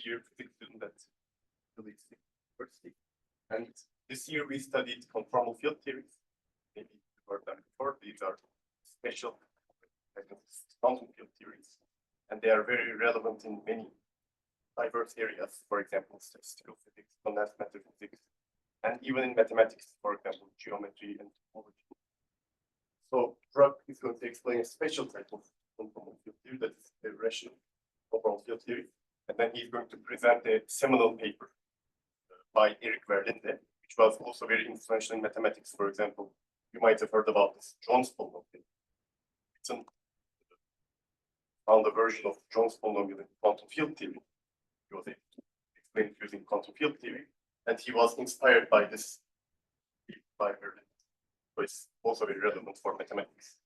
year physics student at Verlinde University. And this year we studied conformal field theories. Maybe you've heard them before. These are special quantum field theories. And they are very relevant in many diverse areas, for example, statistical physics, condensed matter physics, and even in mathematics, for example, geometry and topology. So Burak is going to explain a special type of conformal field theory, that is the rational conformal field theory. And then he's going to present a seminal paper by Verlinde, which was also very influential in mathematics. For example, you might have heard about this Jones polynomial. It's found a version of Jones polynomial in quantum field theory. He was able to explain it using quantum field theory, and he was inspired by this by Verlinde. So it's also very relevant for mathematics.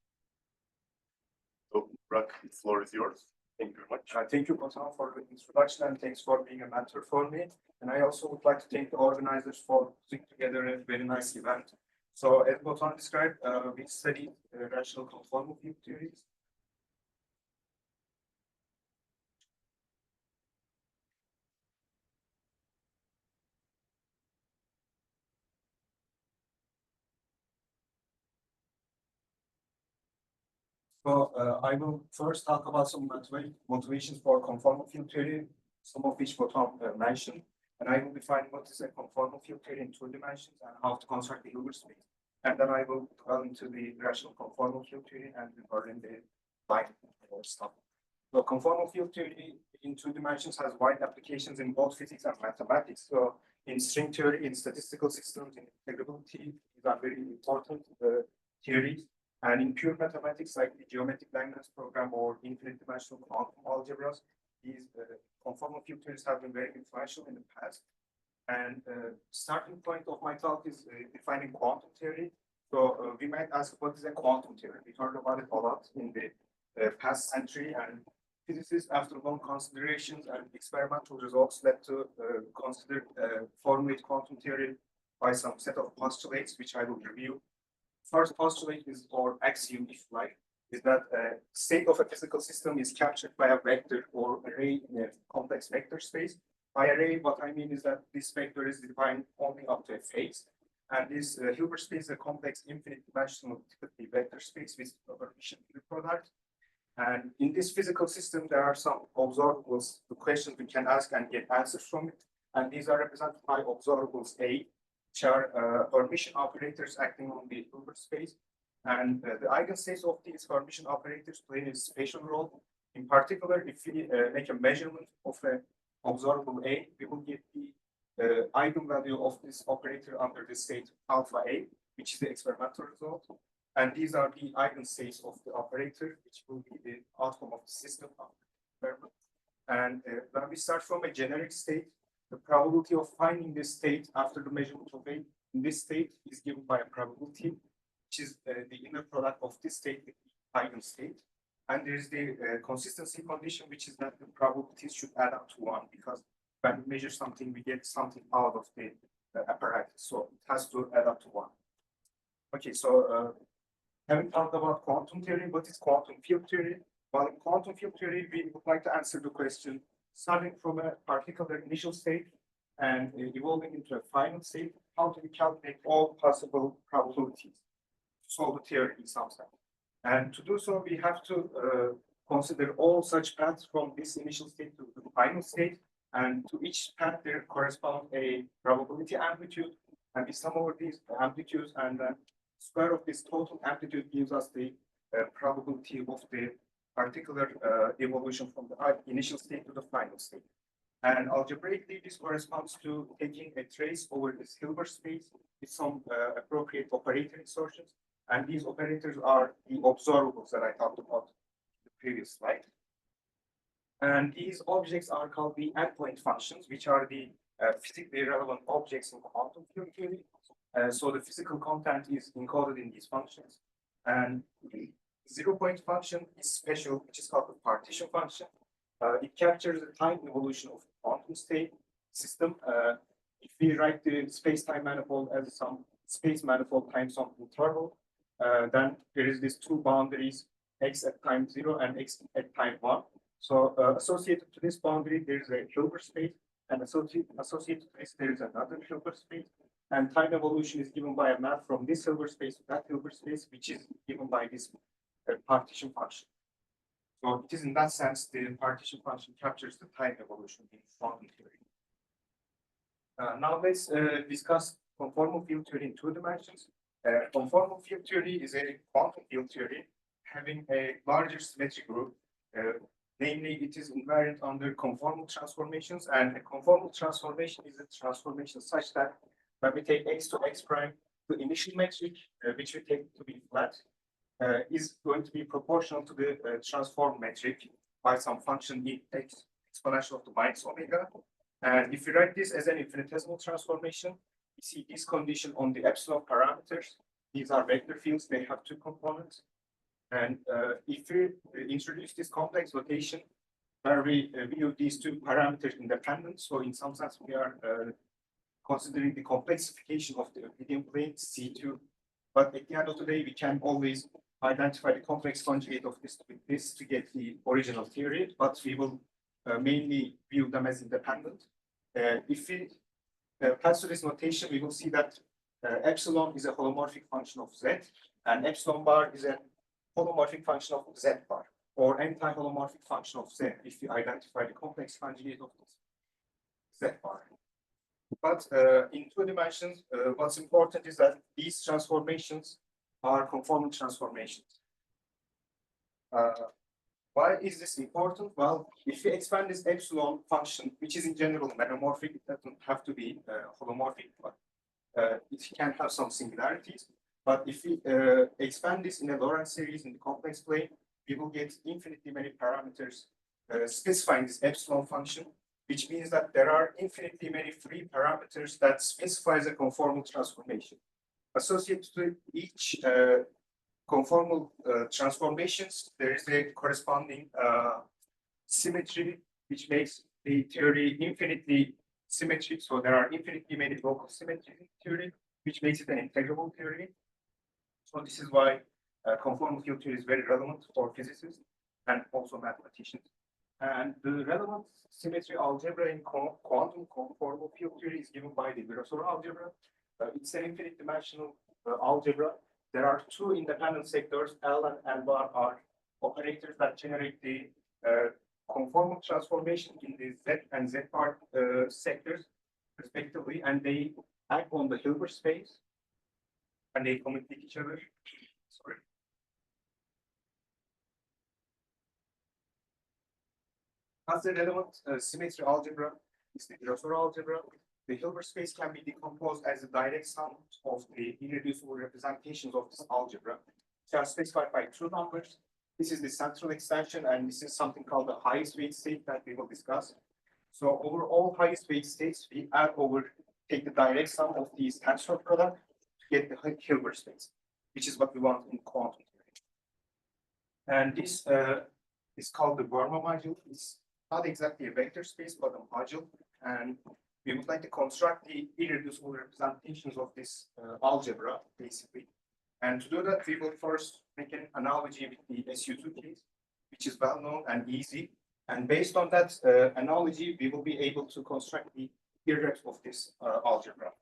So, Burak, the floor is yours. Thank you very much. Thank you, Batuhan, for the introduction, and thanks for being a mentor for me. And I also would like to thank the organizers for putting together a very nice event. So, as Batuhan described, we studied rational conformal field theories. So I will first talk about some motivations for conformal field theory, some of which Batuhan mentioned, and I will define what is a conformal field theory in 2 dimensions and how to construct the Hilbert space. And then I will go into the rational conformal field theory and the Verlinde line stuff. So conformal field theory in 2 dimensions has wide applications in both physics and mathematics. So in string theory, in statistical systems, in integrability, these are very important theories. And in pure mathematics, like the geometric Langlands program or infinite dimensional quantum algebras, these conformal field theories have been very influential in the past. And starting point of my talk is defining quantum theory. So we might ask, what is a quantum theory? We heard about it a lot in the past century, and physicists, after long considerations and experimental results, led to formulate quantum theory by some set of postulates, which I will review. First postulate is, or axiom, if you like, is that state of a physical system is captured by a vector or array in a complex vector space. By array, what I mean is that this vector is defined only up to a phase. And this Hilbert space is a complex infinite dimensional typically vector space with permission to the product. And in this physical system, there are some observables, the questions we can ask and get answers from it. And these are represented by observables A, which are Hermitian operators acting on the Hilbert space. And the eigenstates of these Hermitian operators play a spatial role. In particular, if we make a measurement of an observable A, we will get the eigenvalue of this operator under the state alpha A, which is the experimental result. And these are the eigenstates of the operator, which will be the outcome of the system. And when we start from a generic state, the probability of finding this state after the measurement of A in this state is given by a probability, which is the inner product of this state with the eigenstate. And there is the consistency condition, which is that the probabilities should add up to 1, because when we measure something, we get something out of the apparatus. So it has to add up to 1. Okay, so having talked about quantum theory, what is quantum field theory? Well, in quantum field theory, we would like to answer the question starting from a particular initial state and evolving into a final state. How do we calculate all possible probabilities to solve the theory in some sense? And to do so, we have to consider all such paths from this initial state to the final state. And to each path, there corresponds a probability amplitude. And we sum over these amplitudes, and the square of this total amplitude gives us the probability of the particular evolution from the initial state to the final state. And algebraically, this corresponds to taking a trace over this Hilbert space with some appropriate operator insertions. And these operators are the observables that I talked about in the previous slide. And these objects are called the endpoint functions, which are the physically relevant objects in quantum field theory. So the physical content is encoded in these functions. And the 0-point function is special, which is called the partition function. It captures the time evolution of the quantum state system. If we write the space-time manifold as some space manifold times some interval, then there is these 2 boundaries, x at time 0 and x at time 1. So associated to this boundary, there is a Hilbert space, and associated to this, there is another Hilbert space. And time evolution is given by a map from this Hilbert space to that Hilbert space, which is given by this partition function. So it is in that sense, the partition function captures the time evolution in quantum theory. Now let's discuss conformal field theory in 2 dimensions. Conformal field theory is a quantum field theory having a larger symmetry group. Namely, it is invariant under conformal transformations, and a conformal transformation is a transformation such that when we take x to x prime, the initial metric, which we take to be flat, is going to be proportional to the transform metric by some function in x exponential of the minus omega. And if we write this as an infinitesimal transformation, we see this condition on the epsilon parameters. These are vector fields, they have 2 components. And if we introduce this complex notation where we view these 2 parameters independent, so in some sense we are considering the complexification of the Euclidean plane C2. But at the end of the day, we can always identify the complex conjugate of this with this to get the original theory, but we will mainly view them as independent. If we pass to this notation, we will see that epsilon is a holomorphic function of z, and epsilon bar is a holomorphic function of z bar, or anti-holomorphic function of z, if we identify the complex conjugate of this z bar. But in 2 dimensions, what's important is that these transformations are conformal transformations. Why is this important? Well, if we expand this epsilon function, which is in general meromorphic, it doesn't have to be holomorphic, but it can have some singularities. But if we expand this in a Lorentz series in the complex plane, we will get infinitely many parameters specifying this epsilon function, which means that there are infinitely many free parameters that specifies a conformal transformation. Associated to each conformal transformations, there is a corresponding symmetry, which makes the theory infinitely symmetric. So there are infinitely many local symmetries in theory, which makes it an integrable theory. So this is why conformal field theory is very relevant for physicists and also mathematicians. And the relevant symmetry algebra in quantum conformal field theory is given by the Virasoro algebra. It's an infinite dimensional algebra. There are 2 independent sectors, L and L bar are operators that generate the conformal transformation in the Z and Z bar sectors, respectively, and they act on the Hilbert space, and they communicate each other. Sorry. As the relevant symmetry algebra is the Virasoro algebra. The Hilbert space can be decomposed as a direct sum of the irreducible representations of this algebra. They are specified by 2 numbers. This is the central extension, and this is something called the highest weight state that we will discuss. So over all highest weight states, we take the direct sum of these tensor product to get the Hilbert space, which is what we want in quantum theory. And this is called the Verma module. It's not exactly a vector space, but a module. And we would like to construct the irreducible representations of this algebra, basically. And to do that, we will first make an analogy with the SU2 case, which is well known and easy. And based on that analogy, we will be able to construct the irret of this algebra.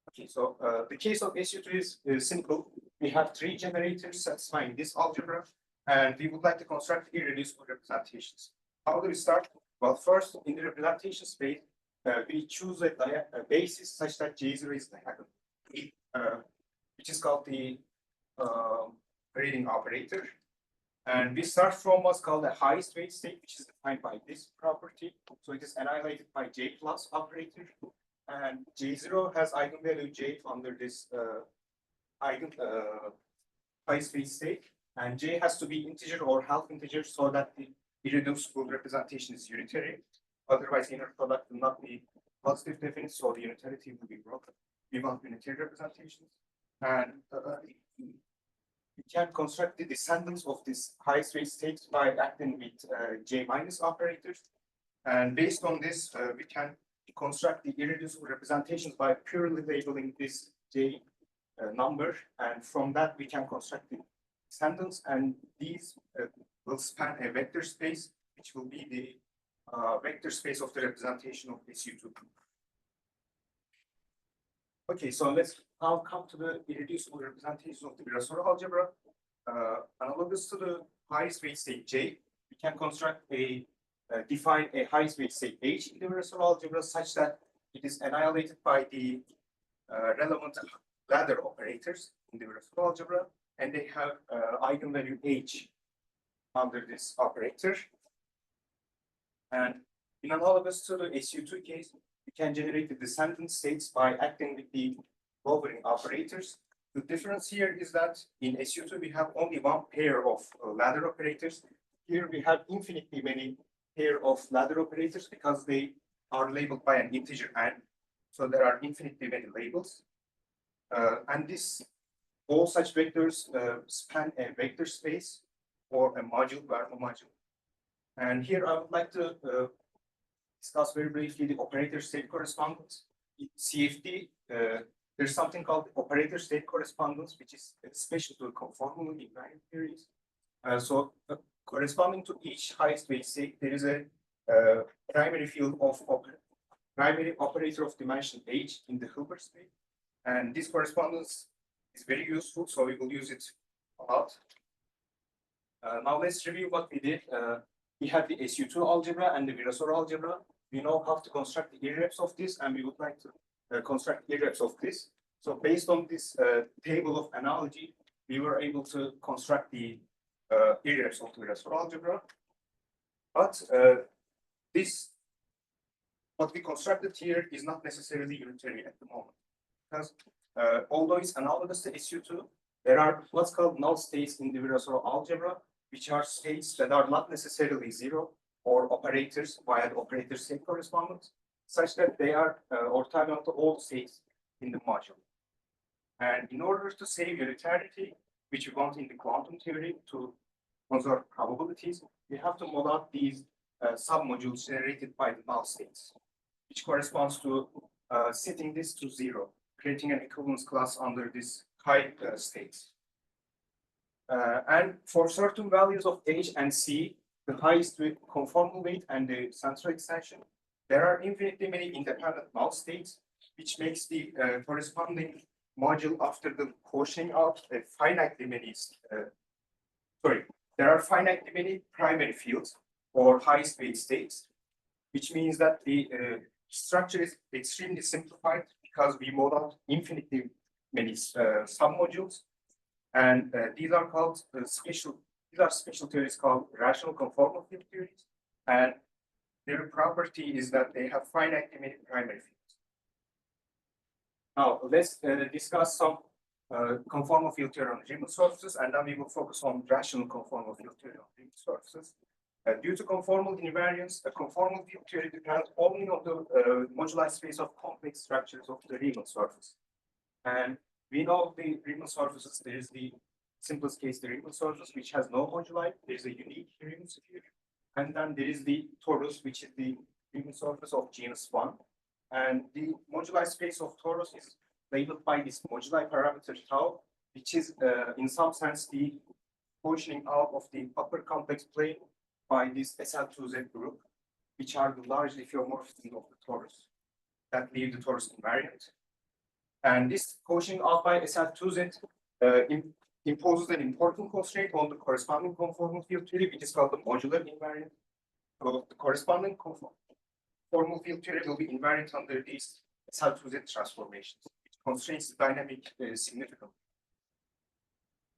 Okay, so the case of SU2 is simple. We have 3 generators satisfying this algebra, and we would like to construct irreducible representations. How do we start? Well, first, in the representation space, we choose a basis such that J0 is diagonal, which is called the grading operator. And we start from what's called the highest weight state, which is defined by this property. So it is annihilated by J plus operator. And J0 has eigenvalue J under this highest weight state. And J has to be integer or half integer so that the irreducible representation is unitary. Otherwise, inner product will not be positive definite, so the unitarity will be broken. We want unitary representations. And we can construct the descendants of this highest weight state by acting with J minus operators. And based on this, we can construct the irreducible representations by purely labeling this J number. And from that, we can construct the descendants. And these will span a vector space which will be the vector space of the representation of SU2. Okay, so let's now come to the irreducible representation of the Virasoro algebra. Analogous to the highest weight state J, we can construct define a highest weight state H in the Virasoro algebra such that it is annihilated by the relevant ladder operators in the Virasoro algebra, and they have eigenvalue H under this operator. And in analogous to the SU2 case, we can generate the descendant states by acting with the lowering operators. The difference here is that in SU2 we have only one pair of ladder operators. Here we have infinitely many pair of ladder operators because they are labeled by an integer n. So there are infinitely many labels. And all such vectors span a vector space or a module, module. And here I would like to discuss very briefly the operator state correspondence. In CFT, there's something called operator state correspondence, which is special to conformal invariant theories. So corresponding to each highest weight state, there is a primary field of primary operator of dimension H in the Hilbert space. And this correspondence is very useful, so we will use it a lot. Now let's review what we did. We have the SU2 algebra and the Virasoro algebra. We know how to construct the irreps of this, and we would like to construct irreps of this. So based on this table of analogy, we were able to construct the irreps of the Virasoro algebra. But what we constructed here is not necessarily unitary at the moment, because although it's analogous to SU2, there are what's called null states in the Virasoro algebra, which are states that are not necessarily zero or operators via the operator state correspondence, such that they are orthogonal to all states in the module. And in order to save unitarity, which we want in the quantum theory to conserve probabilities, we have to model out these submodules generated by the null states, which corresponds to setting this to zero, creating an equivalence class under this high states. And for certain values of H and C, the highest conformal weight and the central extension, there are infinitely many independent null states, which makes the corresponding module after the quotient out a finitely many. There are finitely many primary fields or highest weight states, which means that the structure is extremely simplified because we model out infinitely many submodules, and these are called special theories called Rational Conformal Field Theories, and their property is that they have finitely many primary fields. Now let's discuss some conformal field theory on Riemann surfaces, and then we will focus on rational conformal field theory on Riemann surfaces. Due to conformal invariance, a conformal field theory depends only on the moduli space of complex structures of the Riemann surface. And we know the Riemann surfaces, there is the simplest case, the Riemann surface, which has no moduli. There is a unique Riemann sphere. And then there is the torus, which is the Riemann surface of genus 1. And the moduli space of torus is labeled by this moduli parameter tau, which is in some sense the quotient out of the upper complex plane by this SL2Z group, which are the large diffeomorphisms of the torus that leave the torus invariant. And this quotient out by SL2Z imposes an important constraint on the corresponding conformal field theory, which is called the modular invariant. So the corresponding conformal field theory will be invariant under these SL2Z transformations, which constrains the dynamic significance.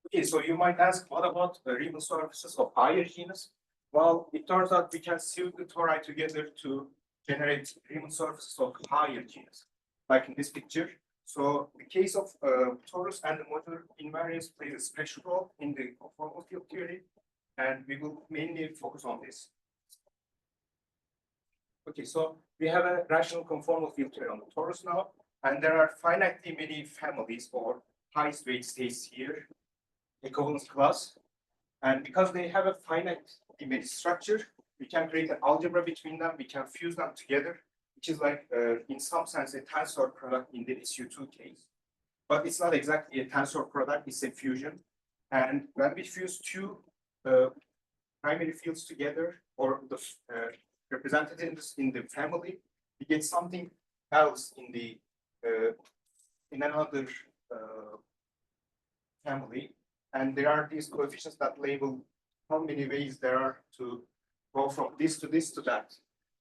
Okay, so you might ask, what about the Riemann surfaces of higher genus? Well, it turns out we can suit the tori together to generate Riemann surfaces of higher genus, like in this picture. So the case of torus and the modular invariance plays a special role in the conformal field theory, and we will mainly focus on this. Okay, so we have a rational conformal field theory on the torus now, and there are finitely many families or highest weight states here, equivalence class. And because they have a finite image structure, we can create an algebra between them, we can fuse them together, which is like, in some sense, a tensor product in the SU2 case. But it's not exactly a tensor product, it's a fusion. And when we fuse two primary fields together or the representatives in the family, we get something else in another family, and there are these coefficients that label how many ways there are to go from this to this to that,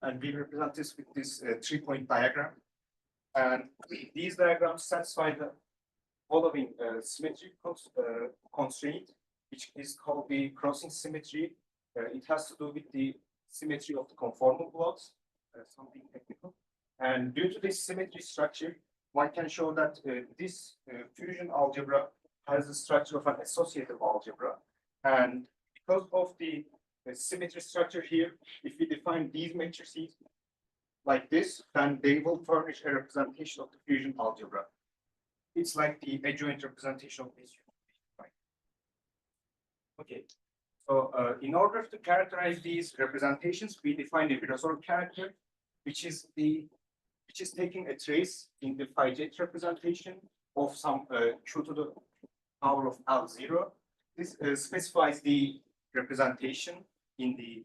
and we represent this with this 3-point diagram, and these diagrams satisfy the following symmetry constraint, which is called the crossing symmetry. It has to do with the symmetry of the conformal blocks, something technical. And due to this symmetry structure, one can show that this fusion algebra has the structure of an associative algebra. And because of the symmetry structure here, if we define these matrices like this, then they will furnish a representation of the fusion algebra. It's like the adjoint representation of this. Okay, so in order to characterize these representations, we define a Virasoro character, which is taking a trace in the phi j representation of some q to the power of L0. This specifies the representation in the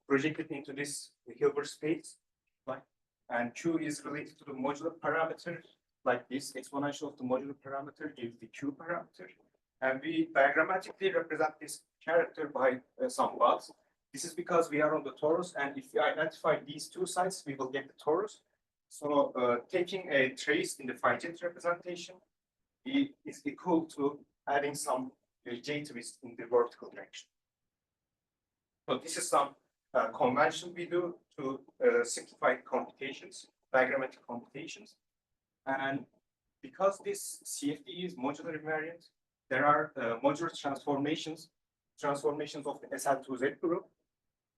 projected into this Hilbert space, right? And q is related to the modular parameter, like this exponential of the modular parameter gives the q parameter. And we diagrammatically represent this character by some bars. This is because we are on the torus, and if we identify these two sides, we will get the torus. So taking a trace in the phi j representation is equal to adding some j twist in the vertical direction. So this is some convention we do to simplify computations, diagrammatic computations. And because this CFT is modular invariant, there are modular transformations of the SL2Z group,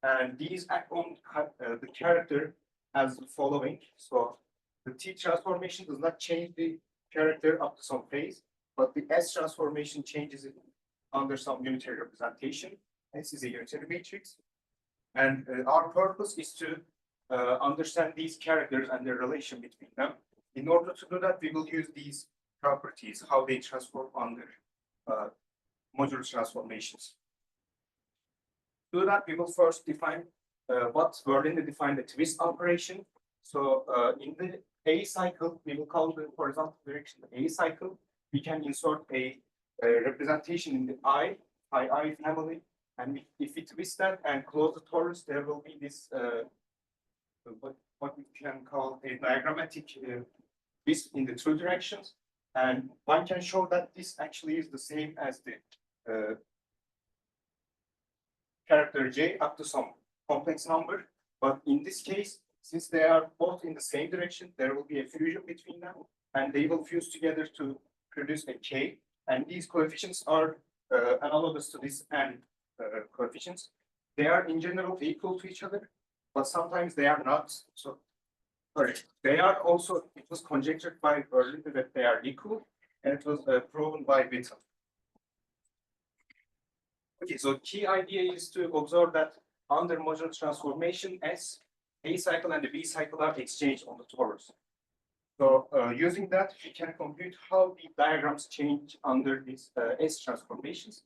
and these act on the character as the following. So the T transformation does not change the character up to some phase, but the S transformation changes it under some unitary representation. S is a unitary matrix, and our purpose is to understand these characters and their relation between them. In order to do that, we will use these properties, how they transform under modular transformations. To do that, we will first define what Verlinde defined the twist operation. So in the A cycle, we will call the horizontal direction the A cycle. We can insert a representation in the I family, and if we twist that and close the torus, there will be this what we can call a diagrammatic twist in the two directions. And one can show that this actually is the same as the character j up to some complex number. But in this case, since they are both in the same direction, there will be a fusion between them, and they will fuse together to produce a k. And these coefficients are analogous to this n coefficients. They are in general equal to each other, but sometimes they are not. So sorry, they are also, it was conjectured by Verlinde that they are equal, and it was proven by Witten. Okay, so key idea is to observe that under modular transformation, S, A cycle and the B cycle are exchanged on the torus. So using that, we can compute how the diagrams change under these S transformations,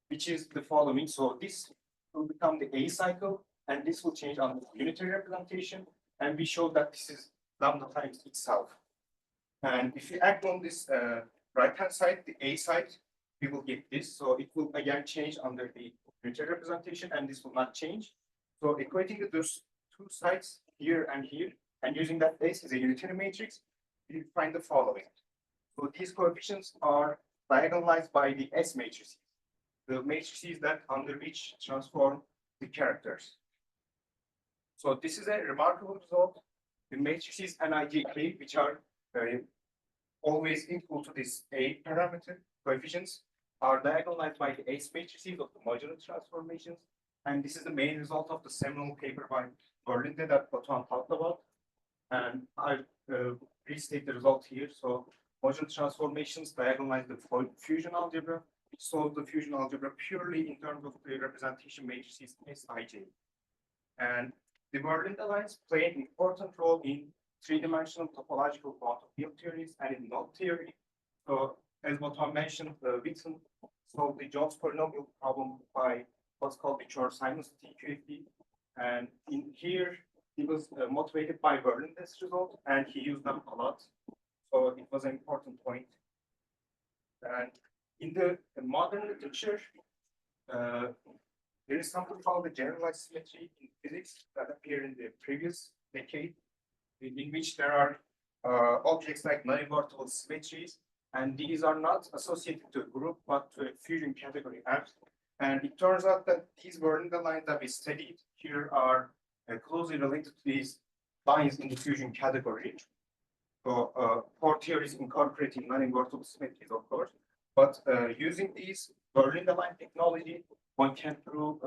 which is the following. So this will become the A cycle, and this will change under the unitary representation. And we show that this is lambda times itself. And if we act on this right-hand side, the A side, we will get this. So it will again change under the unitary representation, and this will not change. So equating those two sides here, and using that S as a unitary matrix, we find the following. So these coefficients are diagonalized by the S matrices, the matrices that under which transform the characters. So this is a remarkable result. The matrices Nij, which are always equal to this A parameter coefficients, are diagonalized by the S matrices of the modular transformations. And this is the main result of the seminal paper by Verlinde that Batuhan talked about. And I restate the result here. So modular transformations diagonalize the fusion algebra, which solves the fusion algebra purely in terms of the representation matrices Sij. And the Verlinde lines play an important role in three-dimensional topological quantum field theories and in knot theory. So as Batuhan mentioned, Witten solved the Jones polynomial problem by what's called the Chern-Simons QFT. And in here, he was motivated by Verlinde's result, and he used them a lot. So it was an important point. And in the modern literature, there is something called the generalized symmetry in physics that appeared in the previous decade, in which there are objects like non-invertible symmetries, and these are not associated to a group, but to a fusion category F. And it turns out that these Verlinde lines that we studied here are closely related to these lines in the fusion category. So for theories incorporating non-invertible symmetries, of course, but using these Verlinde line technology, one can prove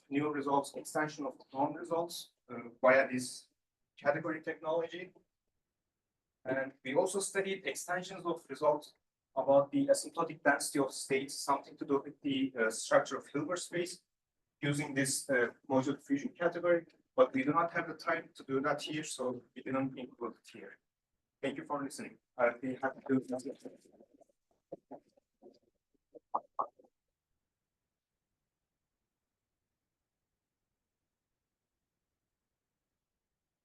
new results, extension of known results via this category technology. And we also studied extensions of results about the asymptotic density of states, something to do with the structure of Hilbert space using this modular fusion category, but we do not have the time to do that here, so we didn't include it here. Thank you for listening. I'll be happy to